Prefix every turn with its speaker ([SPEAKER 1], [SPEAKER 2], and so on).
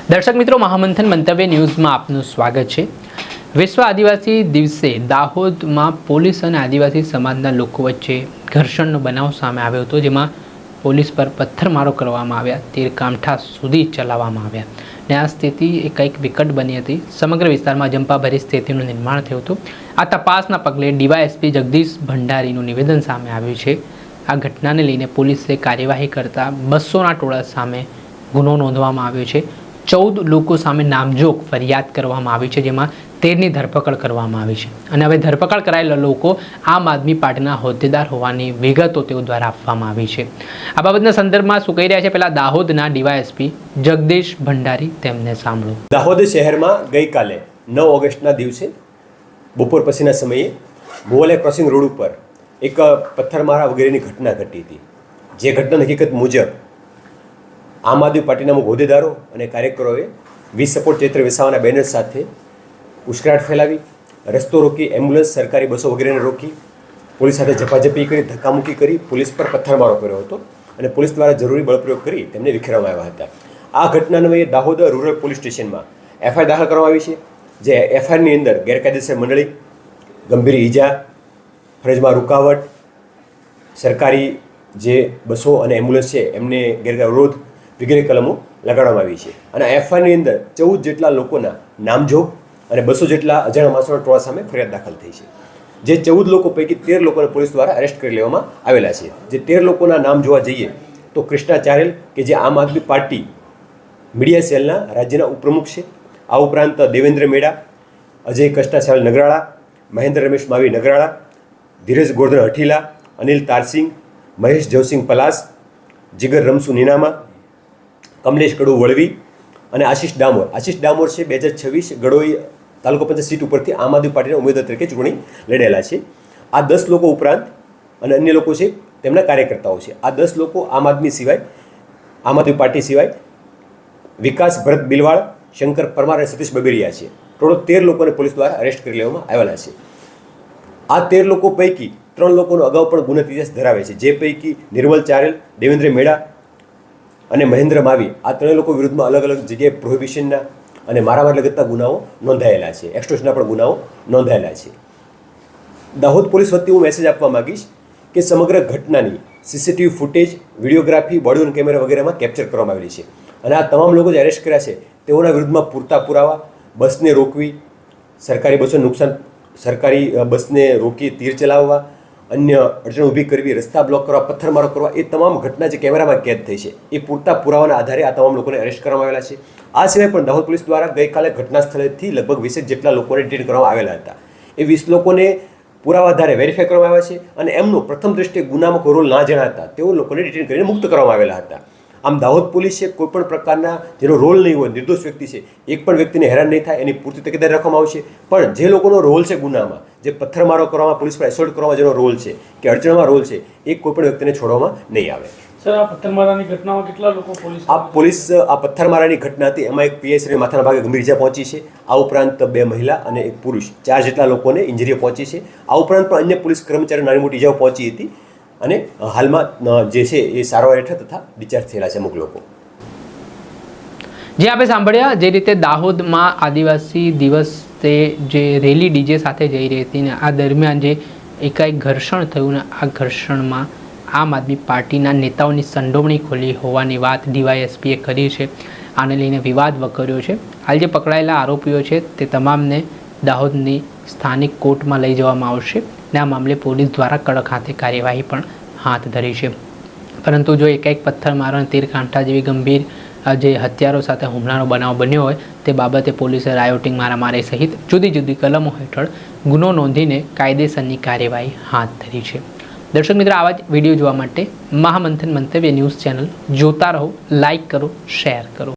[SPEAKER 1] દર્શક મિત્રો, મહામંથન મંતવ્ય ન્યૂઝમાં આપનું સ્વાગત છે। વિશ્વ આદિવાસી દિવસે દાહોદમાં પોલીસ અને આદિવાસી સમાજના લોકો વચ્ચે ઘર્ષણનો બનાવ સામે આવ્યો હતો, જેમાં પોલીસ પર પથ્થરમારો કરવામાં આવ્યા, તીરકામઠા સુધી ચલાવવામાં આવ્યા અને આ સ્થિતિ કંઈક વિકટ બની હતી। સમગ્ર વિસ્તારમાં અજંપાભરી સ્થિતિનું નિર્માણ થયું હતું। આ તપાસના પગલે ડીવાયએસપી જગદીશ ભંડારીનું નિવેદન સામે આવ્યું છે। આ ઘટનાને લઈને પોલીસે કાર્યવાહી કરતા 200ના ટોળા સામે ગુનો નોંધવામાં આવ્યો છે। 14 લોકો સામે નામજોગ ફરિયાદ કરવામાં આવી છે, જેમાં 13ની ધરપકડ કરવામાં આવી છે અને હવે ધરપકડ કરાયેલા લોકો આમ આદમી પાર્ટીના હોદ્દેદાર હોવાની વિગતો તેઓ દ્વારા આપવામાં આવી છે। આ બાબતના સંદર્ભમાં શું કહી રહ્યા છે, પહેલા દાહોદના ડીવાયએસપી જગદીશ ભંડારી, તેમને સાંભળો।
[SPEAKER 2] દાહોદ શહેરમાં ગઈકાલે 9 ઓગસ્ટના દિવસે બપોર પછીના સમયે મોલે ક્રોસિંગ રોડ ઉપર એક પથ્થરમારા વગેરેની ઘટના ઘટી હતી। જે ઘટના હકીકત મુજબ આમ આદમી પાર્ટીના અમુક હોદ્દેદારો અને કાર્યકરોએ વી સપોર્ટ ચૈત્ર વસાવાના બેનર સાથે ઉશ્કેરાટ ફેલાવી, રસ્તો રોકી, એમ્બ્યુલન્સ, સરકારી બસો વગેરેને રોકી, પોલીસ સાથે ઝપાઝપી કરી, ધક્કામુક્કી કરી, પોલીસ પર પથ્થરમારો કર્યો હતો અને પોલીસ દ્વારા જરૂરી બળપ્રયોગ કરી તેમને વિખેરવામાં આવ્યા હતા। આ ઘટનાને દાહોદ રૂરલ પોલીસ સ્ટેશનમાં એફઆઈઆર દાખલ કરવામાં આવી છે। જે એફઆઈઆરની અંદર ગેરકાયદેસર મંડળી, ગંભીર ઈજા, ફરજમાં રૂકાવટ, સરકારી જે બસો અને એમ્બ્યુલન્સ છે એમને ગેરકાયદેસર વગેરે કલમો લગાડવામાં આવી છે અને એફઆઈઆરની અંદર 14 જેટલા લોકોના નામજોગ અને 200 જેટલા અજાણ્યા માણસોના ટોળા સામે ફરિયાદ દાખલ થઈ છે। જે 14 લોકો પૈકી 13 લોકોને પોલીસ દ્વારા અરેસ્ટ કરી લેવામાં આવેલા છે। જે 13 લોકોના નામ જોવા જઈએ તો કૃષ્ણા ચારેલ, કે જે આમ આદમી પાર્ટી મીડિયા સેલના રાજ્યના ઉપપ્રમુખ છે। આ ઉપરાંત દેવેન્દ્ર મેડા, અજય કષ્ટાચાર્ય નગરાળા, મહેન્દ્ર રમેશ માવી નગરાળા, ધીરજ ગોર્ધન હઠીલા, અનિલ તારસિંગ, મહેશ જવસિંગ પલાસ, જીગર રમસુ નીનામા, કમલેશ કડુ વળવી અને આશીષ ડામોર છે 2026 ગડોઈ તાલુકા પંચાયત સીટ ઉપરથી આમ આદમી પાર્ટીના ઉમેદવાર તરીકે ચૂંટણી લડેલા છે। આ 10 લોકો ઉપરાંત અને અન્ય લોકો છે તેમના કાર્યકર્તાઓ છે। આ 10 લોકો આમ આદમી પાર્ટી સિવાય વિકાસ ભરત બિલવાળ, શંકર પરમાર અને સતીશ બબેરિયા છે। ટોટલ 13 લોકોને પોલીસ દ્વારા અરેસ્ટ કરી લેવામાં આવેલા છે। આ 13 લોકો પૈકી 3 લોકોનો અગાઉ પણ ગુનાહિત ઇતિહાસ ધરાવે છે। જે પૈકી નિર્મલ ચારેલ, દેવેન્દ્ર મેડા અને મહેન્દ્ર માવી, આ 3 લોકો વિરુદ્ધમાં અલગ અલગ જગ્યાએ પ્રોહિબિશનના અને મારામારી લગતના ગુનાઓ નોંધાયેલા છે। એક્સટોર્શનના પણ ગુનાઓ નોંધાયેલા છે। દાહોદ પોલીસ વતી હું મેસેજ આપવા માગીશ કે સમગ્ર ઘટનાની CCTV footage, videography, body on camera વગેરેમાં કેપ્ચર કરવામાં આવેલી છે અને આ તમામ લોકો જે અરેસ્ટ કર્યા છે તેઓના વિરુદ્ધમાં પૂરતા પુરાવા, બસને રોકવી, સરકારી બસોને નુકસાન, સરકારી બસને રોકી તીર ચલાવવા, અન્ય અડચણ ઊભી કરવી, રસ્તા બ્લોક કરવા, પથ્થરમારો કરવા, એ તમામ ઘટના જે કેમેરામાં કેદ થઈ છે એ પૂરતા પુરાવાના આધારે આ તમામ લોકોને અરેસ્ટ કરવામાં આવેલા છે। આ સિવાય પણ દાહોદ પોલીસ દ્વારા ગઈકાલે ઘટના સ્થળેથી લગભગ 20 જેટલા લોકોને ડિટેન કરવામાં આવેલા હતા। એ 20 લોકોને પુરાવા આધારે વેરીફાઈ કરવામાં આવ્યા છે અને એમનો પ્રથમ દ્રષ્ટિએ ગુનામાં કોઈ રોલ ના જણાતા તેઓ લોકોને ડિટેન કરીને મુક્ત કરવામાં આવેલા હતા। આમ દાહોદ પોલીસે કોઈપણ પ્રકારના જેનો રોલ નહીં હોય, નિર્દોષ વ્યક્તિ છે, એક પણ વ્યક્તિને હેરાન નહીં થાય એની પૂરતી તકેદારી રાખવામાં આવશે। પણ જે લોકોનો રોલ છે ગુનામાં, જે પથ્થરમારો કરવામાં, પોલીસ પર એસોલ્ટ કરવામાં જેનો રોલ છે કે અડચણમાં રોલ છે, એ કોઈપણ વ્યક્તિને છોડવામાં નહીં આવે।
[SPEAKER 3] સર, આ પથ્થરમારાની ઘટનામાં કેટલા લોકો
[SPEAKER 2] આ પથ્થરમારાની ઘટના હતી એમાં એક પીએસઆઈ માથાના ભાગે ગંભીર ઇજા પહોંચી છે। આ ઉપરાંત 2 મહિલા અને 1 પુરુષ, 4 જેટલા લોકોને ઇન્જરીઓ પહોંચી છે। આ ઉપરાંત પણ અન્ય પોલીસ કર્મચારીઓ નાની મોટી ઇજાઓ પહોંચી હતી અને હાલમાં જે છે એ સારવાર હેઠળ તથા ડિસ્ચાર્જ થયેલા છે અમુક લોકો।
[SPEAKER 1] જે આપણે સાંભળ્યા, જે રીતે દાહોદમાં આદિવાસી દિવસે જે રેલી ડીજે સાથે જઈ રહી હતી ને આ દરમિયાન જે એકાએક ઘર્ષણ થયું ને આ ઘર્ષણમાં આમ આદમી પાર્ટીના નેતાઓની સંડોવણી ખોલી હોવાની વાત ડીવાયએસપીએ કરી છે। આને લઈને વિવાદ વકર્યો છે। હાલ જે પકડાયેલા આરોપીઓ છે તે તમામને દાહોદની સ્થાનિક કોર્ટમાં લઈ જવામાં આવશે ને આ મામલે પોલીસ દ્વારા કડક હાથે કાર્યવાહી પણ હાથ ધરી છે। પરંતુ જો એકાએક પથ્થરમારો અને તીરકાંઠા જેવી ગંભીર જે હથિયારો સાથે હુમલાનો બનાવ બન્યો હોય તે બાબતે પોલીસે રાયોટિંગ, મારામારી સહિત જુદી જુદી કલમો હેઠળ ગુનો નોંધીને કાયદેસરની કાર્યવાહી હાથ ધરી છે। દર્શક મિત્રો, આવા જ વિડીયો જોવા માટે મહામંથન મંતવ્ય ન્યૂઝ ચેનલ જોતા રહો, લાઇક કરો, શેર કરો।